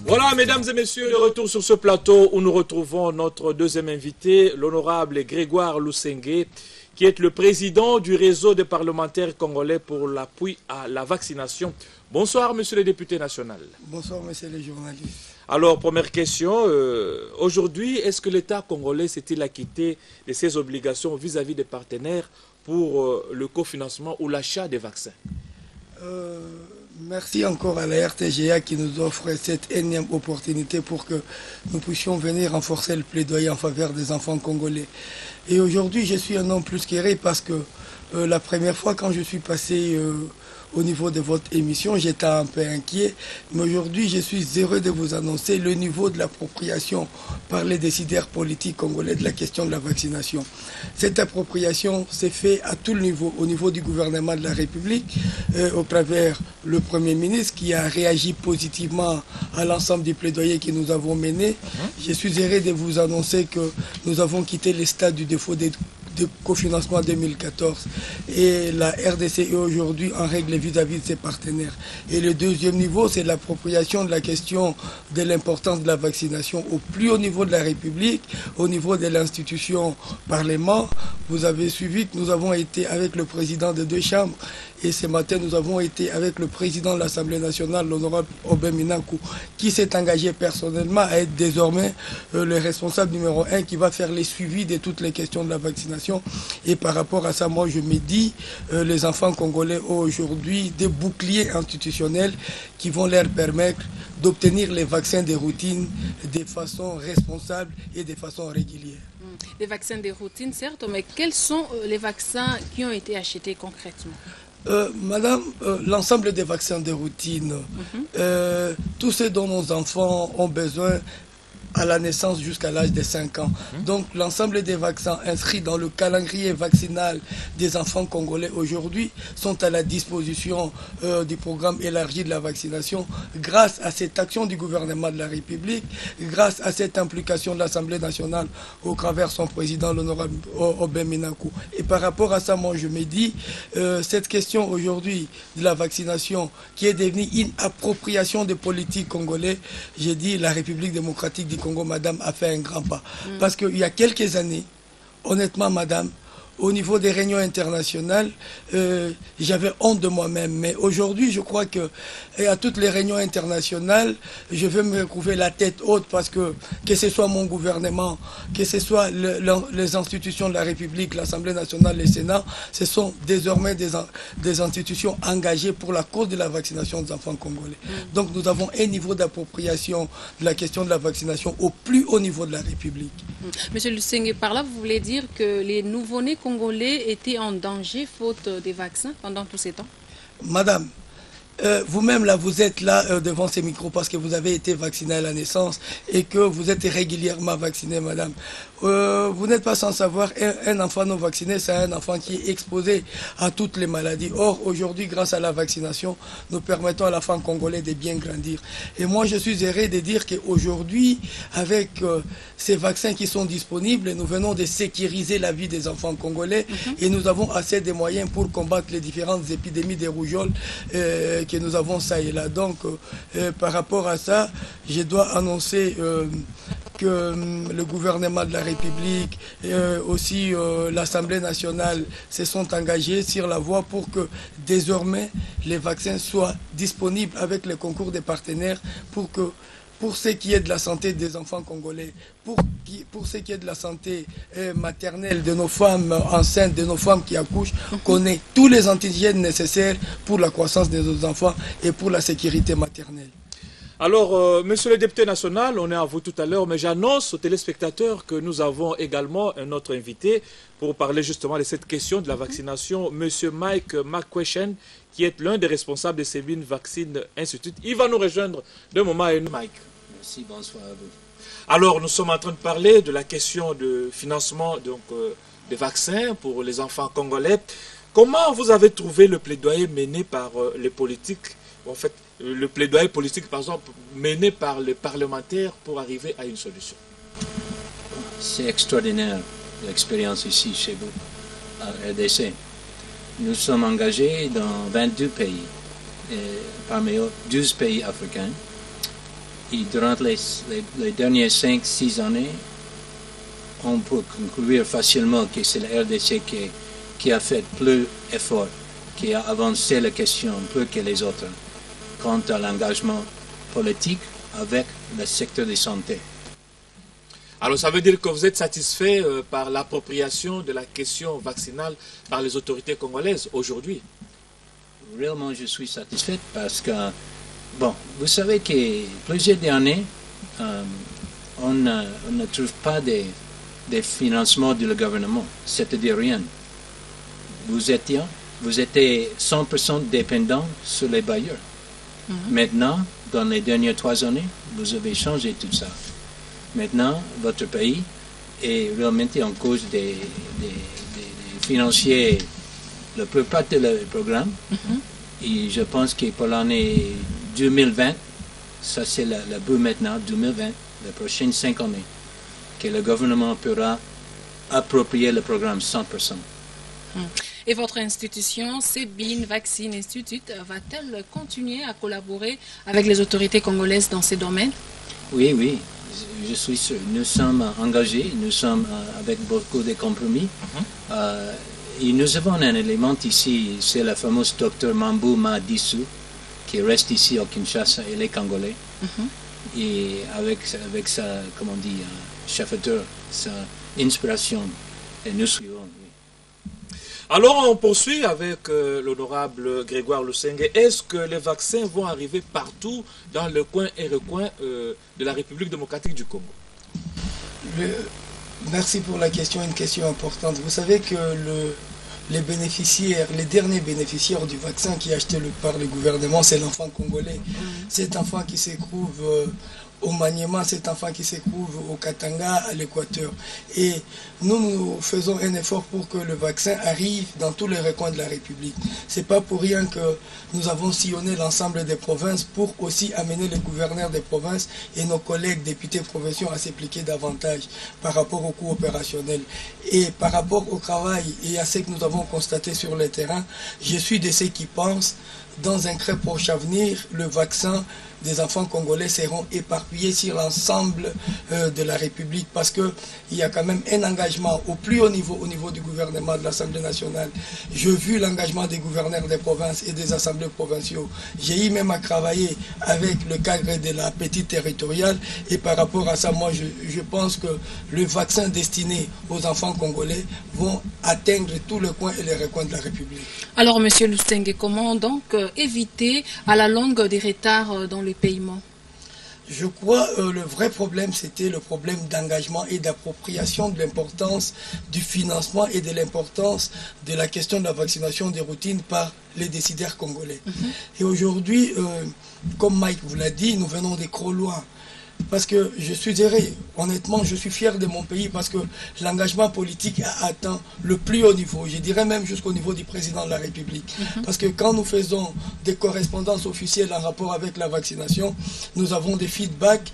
Voilà, mesdames et messieurs, de retour sur ce plateau où nous retrouvons notre deuxième invité, l'honorable Grégoire Lousengue, qui est le président du réseau des parlementaires congolais pour l'appui à la vaccination. Bonsoir, monsieur le député national. Bonsoir, monsieur le journaliste. Alors, première question, aujourd'hui, est-ce que l'État congolais s'est-il acquitté de ses obligations vis-à-vis des partenaires pour le cofinancement ou l'achat des vaccins? Merci encore à la RTGA qui nous offre cette énième opportunité pour que nous puissions venir renforcer le plaidoyer en faveur des enfants congolais. Et aujourd'hui, je suis un homme plus qu'heureux parce que la première fois quand je suis passé au niveau de votre émission, j'étais un peu inquiet. Mais aujourd'hui, je suis heureux de vous annoncer le niveau de l'appropriation par les décideurs politiques congolais de la question de la vaccination. Cette appropriation s'est faite à tout le niveau, au niveau du gouvernement de la République, au travers le Premier ministre qui a réagi positivement à l'ensemble du plaidoyer que nous avons mené. Je suis heureux de vous annoncer que nous avons quitté le stade du défaut de cofinancement 2014 et la RDC est aujourd'hui en règle vis-à-vis de ses partenaires. Et le deuxième niveau, c'est l'appropriation de la question de l'importance de la vaccination au plus haut niveau de la République, au niveau de l'institution Parlement. Vous avez suivi que nous avons été avec le président des deux chambres et ce matin nous avons été avec le président de l'Assemblée nationale, l'honorable Obem Minakou, qui s'est engagé personnellement à être désormais le responsable numéro 1 qui va faire les suivis de toutes les questions de la vaccination. Et par rapport à ça, moi je me dis, les enfants congolais ont aujourd'hui des boucliers institutionnels qui vont leur permettre d'obtenir les vaccins de routine de façon responsable et de façon régulière. Les vaccins de routine, certes, mais quels sont les vaccins qui ont été achetés concrètement? Madame, l'ensemble des vaccins de routine, tous ceux dont nos enfants ont besoin à la naissance jusqu'à l'âge de 5 ans. Donc l'ensemble des vaccins inscrits dans le calendrier vaccinal des enfants congolais aujourd'hui sont à la disposition du programme élargi de la vaccination grâce à cette action du gouvernement de la République, grâce à cette implication de l'Assemblée nationale au travers son président, l'honorable Obem Minakou. Et par rapport à ça, moi je me dis, cette question aujourd'hui de la vaccination qui est devenue une appropriation des politiques congolais, j'ai dit la République démocratique du Congo, madame, a fait un grand pas. Parce qu'il y a quelques années, honnêtement, madame, au niveau des réunions internationales, j'avais honte de moi-même. Mais aujourd'hui, je crois que à toutes les réunions internationales, je vais me retrouver la tête haute parce que ce soit mon gouvernement, que ce soit les institutions de la République, l'Assemblée nationale, le Sénat, ce sont désormais des institutions engagées pour la cause de la vaccination des enfants congolais. Donc nous avons un niveau d'appropriation de la question de la vaccination au plus haut niveau de la République. Monsieur Lousengue, par là, vous voulez dire que les nouveau-nés congolais étaient en danger faute des vaccins pendant tous ces temps? Madame, vous-même là, vous êtes là devant ces micros parce que vous avez été vacciné à la naissance et que vous êtes régulièrement vacciné, madame. Vous n'êtes pas sans savoir, un enfant non vacciné, c'est un enfant qui est exposé à toutes les maladies. Or, aujourd'hui, grâce à la vaccination, nous permettons à l'enfant congolais de bien grandir. Et moi, je suis heureux de dire qu'aujourd'hui, avec ces vaccins qui sont disponibles, nous venons de sécuriser la vie des enfants congolais et nous avons assez de moyens pour combattre les différentes épidémies de rougeole que nous avons ça et là. Donc, par rapport à ça, je dois annoncer que le gouvernement de la République et aussi l'Assemblée nationale se sont engagés sur la voie pour que désormais les vaccins soient disponibles avec le concours des partenaires pour ce qui est de la santé des enfants congolais, pour ce qui est de la santé maternelle de nos femmes enceintes, de nos femmes qui accouchent, qu'on ait tous les antigènes nécessaires pour la croissance de nos enfants et pour la sécurité maternelle. Alors, monsieur le député national, on est à vous tout à l'heure, mais j'annonce aux téléspectateurs que nous avons également un autre invité pour parler justement de cette question de la vaccination, monsieur Mike McQuestion, qui est l'un des responsables de Sebin Vaccine Institute. Il va nous rejoindre d'un moment à un autre. Mike. Merci, bonsoir à vous. Alors, nous sommes en train de parler de la question de financement des vaccins pour les enfants congolais. Comment vous avez trouvé le plaidoyer mené par les politiques, en fait, le plaidoyer politique, par exemple, mené par les parlementaires pour arriver à une solution? C'est extraordinaire l'expérience ici chez vous, à RDC. Nous sommes engagés dans 22 pays, et parmi eux 12 pays africains. Et durant les dernières 5-6 années, on peut conclure facilement que c'est la RDC qui a fait plus d'efforts, qui a avancé la question plus que les autres quant à l'engagement politique avec le secteur de santé. Alors ça veut dire que vous êtes satisfait par l'appropriation de la question vaccinale par les autorités congolaises aujourd'hui? Réellement, je suis satisfait parce que, bon, vous savez que plusieurs années, on ne trouve pas des financements du gouvernement, c'est-à-dire rien. Vous étiez 100% dépendant sur les bailleurs. Maintenant, dans les dernières 3 années, vous avez changé tout ça. Maintenant, votre pays est réellement en cause des financiers, la plupart des programmes. Et je pense que pour l'année 2020, ça c'est le but maintenant, 2020, les prochaines 5 années, que le gouvernement pourra approprier le programme 100%. Et votre institution, Sebin Vaccine Institute, va-t-elle continuer à collaborer avec les autorités congolaises dans ces domaines? Oui, oui, je suis sûr. Nous sommes engagés, nous sommes avec beaucoup de compromis. Et nous avons un élément ici, c'est le fameux docteur Mambou Madisu, qui reste ici au Kinshasa, il est congolais. Et avec sa, comment on dit, chefferteur, sa inspiration, et nous suivons. Alors on poursuit avec l'honorable Grégoire Lusenge. Est-ce que les vaccins vont arriver partout dans le coin et recoin de la République démocratique du Congo? Merci pour la question, une question importante. Vous savez que les derniers bénéficiaires du vaccin qui est acheté par le gouvernement, c'est l'enfant congolais. Cet enfant qui se trouve au Maniema, cet enfant qui se trouve au Katanga, à l'Équateur. Et nous faisons un effort pour que le vaccin arrive dans tous les recoins de la République. C'est pas pour rien que nous avons sillonné l'ensemble des provinces pour aussi amener les gouverneurs des provinces et nos collègues députés provinciaux à s'impliquer davantage par rapport au coût opérationnel. Et par rapport au travail et à ce que nous avons constaté sur le terrain, je suis de ceux qui pensent dans un très proche avenir, le vaccin des enfants congolais seront éparpillés sur l'ensemble de la République parce qu'il y a quand même un engagement au plus haut niveau, au niveau du gouvernement de l'Assemblée nationale. J'ai vu l'engagement des gouverneurs des provinces et des assemblées provinciaux. J'ai eu même à travailler avec le cadre de la petite territoriale et par rapport à ça, moi je pense que le vaccin destiné aux enfants congolais vont atteindre tous les coins et les recoins de la République. Alors, Monsieur Lusenge, comment donc éviter à la longue des retards dans le paiement? Je crois le vrai problème, c'était le problème d'engagement et d'appropriation de l'importance du financement et de l'importance de la question de la vaccination des routines par les décideurs congolais. Et aujourd'hui, comme Mike vous l'a dit, nous venons des gros loin. Parce que je suis heureux, honnêtement, je suis fier de mon pays parce que l'engagement politique a atteint le plus haut niveau, je dirais même jusqu'au niveau du président de la République. Parce que quand nous faisons des correspondances officielles en rapport avec la vaccination, nous avons des feedbacks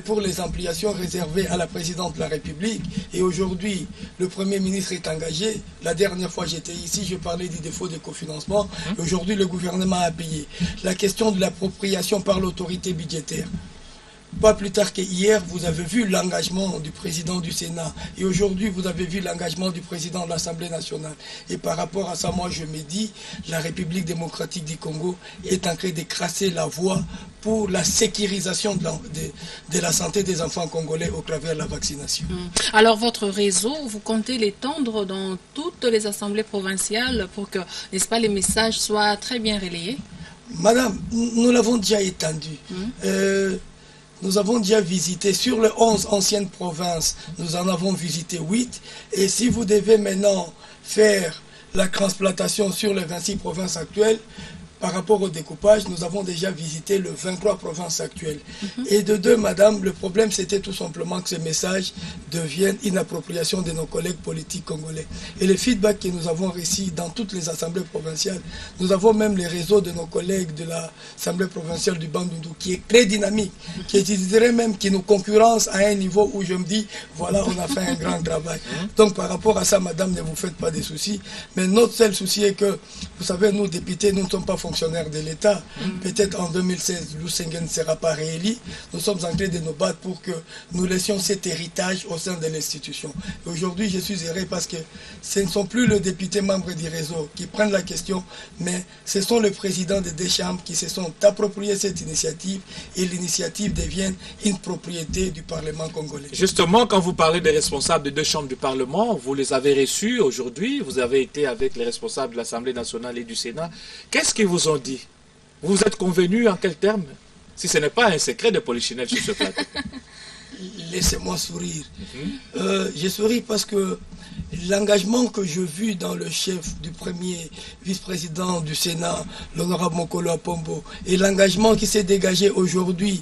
pour les ampliations réservées à la présidente de la République. Et aujourd'hui, le Premier ministre est engagé. La dernière fois j'étais ici, je parlais du défaut de cofinancement. Aujourd'hui, le gouvernement a payé. La question de l'appropriation par l'autorité budgétaire. Pas plus tard qu'hier, vous avez vu l'engagement du président du Sénat. Et aujourd'hui, vous avez vu l'engagement du président de l'Assemblée nationale. Et par rapport à ça, moi, je me dis, la République démocratique du Congo est en train de crasser la voie pour la sécurisation de la santé des enfants congolais au travers de la vaccination. Alors, votre réseau, vous comptez l'étendre dans toutes les assemblées provinciales pour que, n'est-ce pas, les messages soient très bien relayés? Madame, nous l'avons déjà étendu. Nous avons déjà visité, sur les 11 anciennes provinces, nous en avons visité 8. Et si vous devez maintenant faire la transplantation sur les 26 provinces actuelles, par rapport au découpage, nous avons déjà visité les 23 provinces actuelles. Et de deux, madame, le problème c'était tout simplement que ces messages deviennent une appropriation de nos collègues politiques congolais. Et le feedback que nous avons reçu dans toutes les assemblées provinciales, nous avons même les réseaux de nos collègues de l'Assemblée provinciale du Bandundu qui est très dynamique, qui dirait même qui nous concurrence à un niveau où je me dis, voilà, on a fait un grand travail. Donc par rapport à ça, madame, ne vous faites pas de soucis. Mais notre seul souci est que, vous savez, nous députés, nous ne sommes pas fonctionnaires de l'État. Peut-être en 2016, Lusenge ne sera pas réélu. Nous sommes en train de nous battre pour que nous laissions cet héritage au sein de l'institution. Aujourd'hui, je suis heureux parce que ce ne sont plus les députés membres du réseau qui prennent la question, mais ce sont les présidents des deux chambres qui se sont appropriés cette initiative et l'initiative devient une propriété du Parlement congolais. Justement, quand vous parlez des responsables des deux chambres du Parlement, vous les avez reçus aujourd'hui, vous avez été avec les responsables de l'Assemblée nationale et du Sénat. Qu'est-ce qu'ils vous ont dit? Vous êtes convenus en quels termes? Si ce n'est pas un secret de Polichinelle sur ce plateau. Laissez-moi sourire. Je souris parce que l'engagement que je vis dans le chef du premier vice-président du Sénat, l'honorable Mokolo Apombo, et l'engagement qui s'est dégagé aujourd'hui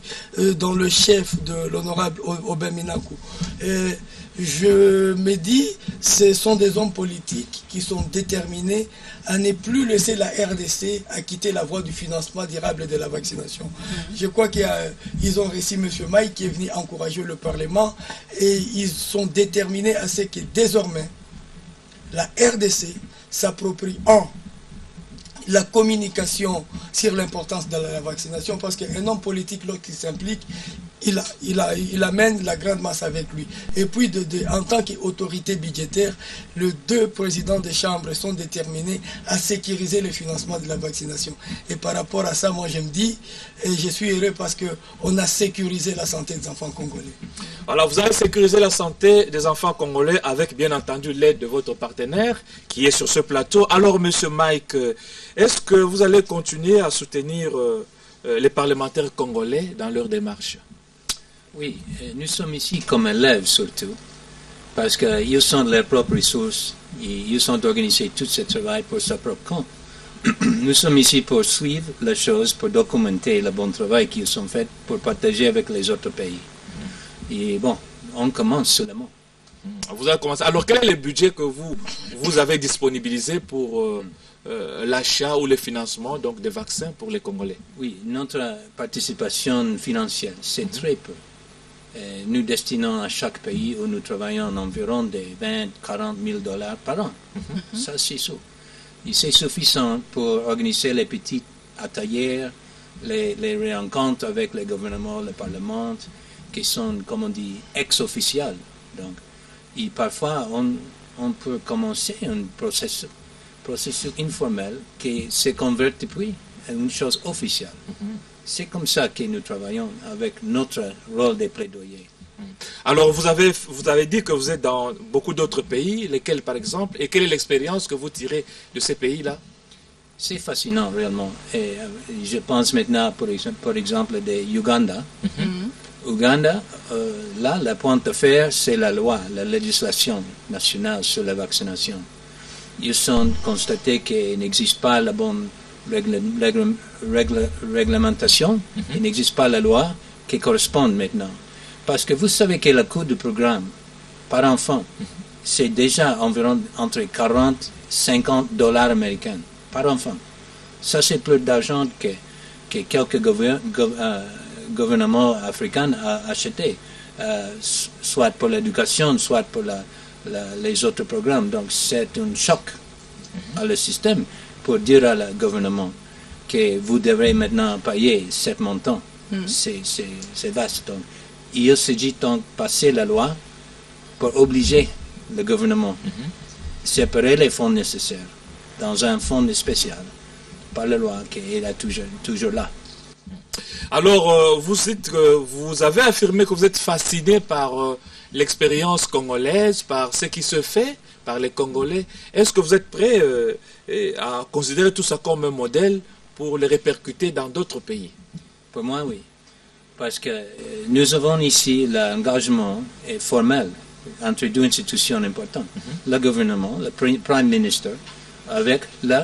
dans le chef de l'honorable Aubin Minakou, je me dis, ce sont des hommes politiques qui sont déterminés à ne plus laisser la RDC à quitter la voie du financement durable de la vaccination. Je crois qu'ils ont reçu M. Maï qui est venu encourager le Parlement et ils sont déterminés à ce que désormais la RDC s'approprie la communication sur l'importance de la vaccination, parce qu'un homme politique, lorsqu'il s'implique, il amène la grande masse avec lui. Et puis, en tant qu'autorité budgétaire, les deux présidents des chambres sont déterminés à sécuriser le financement de la vaccination. Et par rapport à ça, moi je me dis, et je suis heureux parce qu'on a sécurisé la santé des enfants congolais. Alors, vous avez sécurisé la santé des enfants congolais avec, bien entendu, l'aide de votre partenaire qui est sur ce plateau. Alors, Monsieur Mike, est-ce que vous allez continuer à soutenir les parlementaires congolais dans leur démarche? Oui, nous sommes ici comme élèves surtout, parce qu'ils sont de leurs propres ressources, ils sont organisés tout ce travail pour sa propre compte. Nous sommes ici pour suivre les choses, pour documenter le bon travail qu'ils ont fait, pour partager avec les autres pays. Et bon, on commence seulement. Vous avez commencé. Alors, quel est le budget que vous avez disponibilisé pour l'achat ou le financement donc, des vaccins pour les Congolais? Oui, notre participation financière, c'est très peu. Nous destinons à chaque pays où nous travaillons environ des 20-40 000 $ par an. Ça, c'est ça. Et c'est suffisant pour organiser les petites ateliers, les rencontres avec les gouvernements, le Parlement, qui sont, comme on dit, ex-officiels. Donc, et parfois, on peut commencer un processus informel qui se convertit puis à une chose officielle. C'est comme ça que nous travaillons avec notre rôle de plaidoyer. Alors, vous avez dit que vous êtes dans beaucoup d'autres pays, lesquels par exemple, et quelle est l'expérience que vous tirez de ces pays-là? C'est fascinant réellement. Et je pense maintenant, par exemple, de Uganda. Uganda, là, le point de fer, c'est la loi, la législation nationale sur la vaccination. Ils ont constaté qu'il n'existe pas la bonne réglementation, il n'existe pas la loi qui corresponde maintenant. Parce que vous savez que le coût du programme par enfant, c'est déjà environ entre 40 et 50 $ américains par enfant. Ça, c'est plus d'argent que quelques gouvernements africains ont acheté, soit pour l'éducation, soit pour les autres programmes. Donc, c'est un choc à le système pour dire à le gouvernement que vous devrez maintenant payer ce montant. C'est vaste. Donc, il s'agit donc de passer la loi pour obliger le gouvernement à séparer les fonds nécessaires dans un fonds spécial par la loi qui est toujours là. Alors, vous avez affirmé que vous êtes fasciné par l'expérience congolaise, par ce qui se fait par les Congolais. Est-ce que vous êtes prêt à considérer tout ça comme un modèle pour le répercuter dans d'autres pays? Pour moi, oui. Parce que nous avons ici l'engagement formel entre deux institutions importantes. Le gouvernement, le Prime Minister, avec le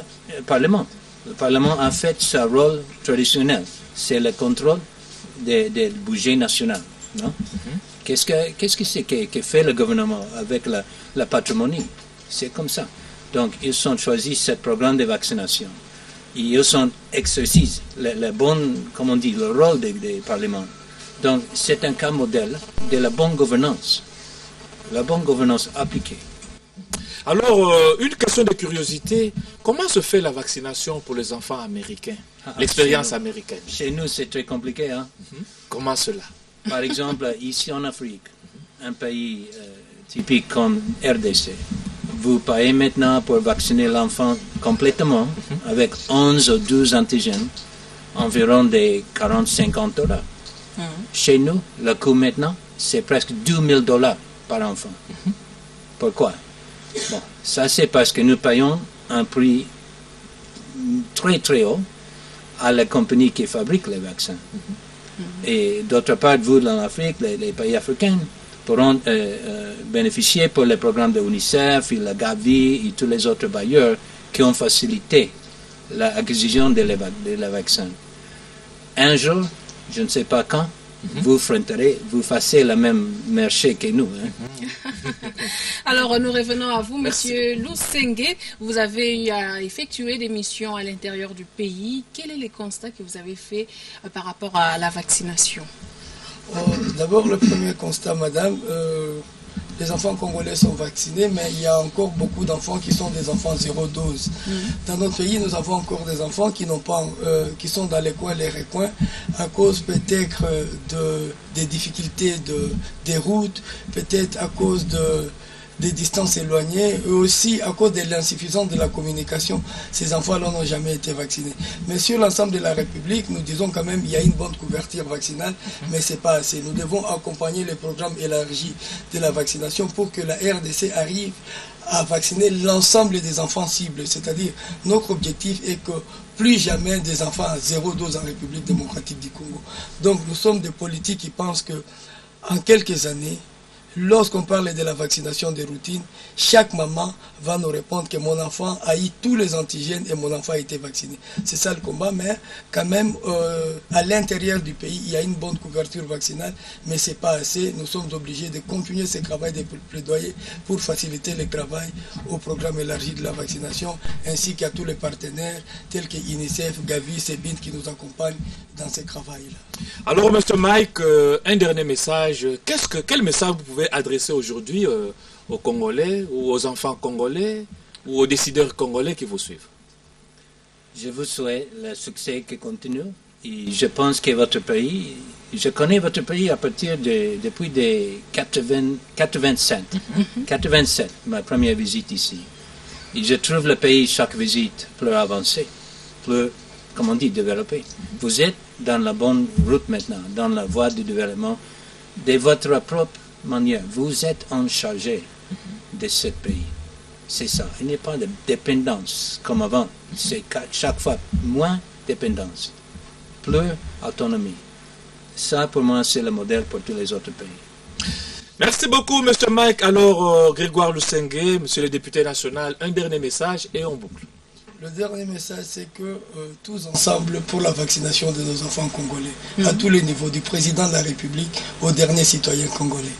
Parlement. Le Parlement a fait son rôle traditionnel. C'est le contrôle des budgets nationaux. Qu'est-ce que c'est que fait le gouvernement avec la patrimonie? C'est comme ça. Donc, ils ont choisi ce programme de vaccination. Ils ont exercé comme on dit, le rôle des parlements. Donc, c'est un cas modèle de la bonne gouvernance appliquée. Alors, une question de curiosité. Comment se fait la vaccination pour les enfants américains? L'expérience américaine. Chez nous, c'est très compliqué. Hein? Comment cela? Par exemple, ici en Afrique, un pays typique comme RDC, vous payez maintenant pour vacciner l'enfant complètement avec 11 ou 12 antigènes, environ des 40-50 $. Chez nous, le coût maintenant, c'est presque 2 000 $ par enfant. Pourquoi? Bon, ça c'est parce que nous payons un prix très très haut à la compagnie qui fabrique les vaccins. Et d'autre part, vous dans l'Afrique, les pays africains pourront bénéficier pour les programmes de l'UNICEF, la Gavi et tous les autres bailleurs qui ont facilité l'acquisition de les vaccins. Un jour, je ne sais pas quand, vous fassiez le même marché que nous. Hein. Alors, nous revenons à vous, Monsieur Lusenge. Vous avez effectué des missions à l'intérieur du pays. Quel est le constat que vous avez fait par rapport à la vaccination? D'abord, le premier constat, madame, les enfants congolais sont vaccinés, mais il y a encore beaucoup d'enfants qui sont des enfants zéro dose. Dans notre pays, nous avons encore des enfants qui n'ont pas, qui sont dans les coins, les recoins, à cause peut-être des difficultés des routes, peut-être à cause des distances éloignées, et aussi à cause de l'insuffisance de la communication. Ces enfants-là n'ont jamais été vaccinés. Mais sur l'ensemble de la République, nous disons quand même qu'il y a une bonne couverture vaccinale, mais ce n'est pas assez. Nous devons accompagner le programme élargi de la vaccination pour que la RDC arrive à vacciner l'ensemble des enfants cibles. C'est-à-dire, notre objectif est que plus jamais des enfants à zéro dose en République démocratique du Congo. Donc nous sommes des politiques qui pensent que en quelques années, lorsqu'on parle de la vaccination de routine, chaque maman va nous répondre que mon enfant a eu tous les antigènes et mon enfant a été vacciné. C'est ça le combat, mais quand même, à l'intérieur du pays, il y a une bonne couverture vaccinale, mais ce n'est pas assez. Nous sommes obligés de continuer ce travail de plaidoyer pour faciliter le travail au programme élargi de la vaccination, ainsi qu'à tous les partenaires tels que UNICEF, Gavi, Sebin qui nous accompagnent dans ce travail-là. Alors, M. Mike, un dernier message. Quel message vous pouvez adresser aujourd'hui aux Congolais ou aux enfants congolais ou aux décideurs congolais qui vous suivent? Je vous souhaite le succès qui continue. Et je pense que votre pays, je connais votre pays à partir depuis 87, ma première visite ici. Et je trouve le pays, chaque visite, plus avancé, plus, comme on dit, développé. Vous êtes dans la bonne route maintenant, dans la voie du développement de votre propre manière. Vous êtes en charge de ce pays. C'est ça. Il n'y a pas de dépendance comme avant. C'est chaque fois moins dépendance, plus autonomie. Ça, pour moi, c'est le modèle pour tous les autres pays. Merci beaucoup, M. Mike. Alors, Grégoire Lusenge, Monsieur le député national, un dernier message et on boucle. Le dernier message, c'est que tous ensemble pour la vaccination de nos enfants congolais, à tous les niveaux, du président de la République au dernier citoyen congolais.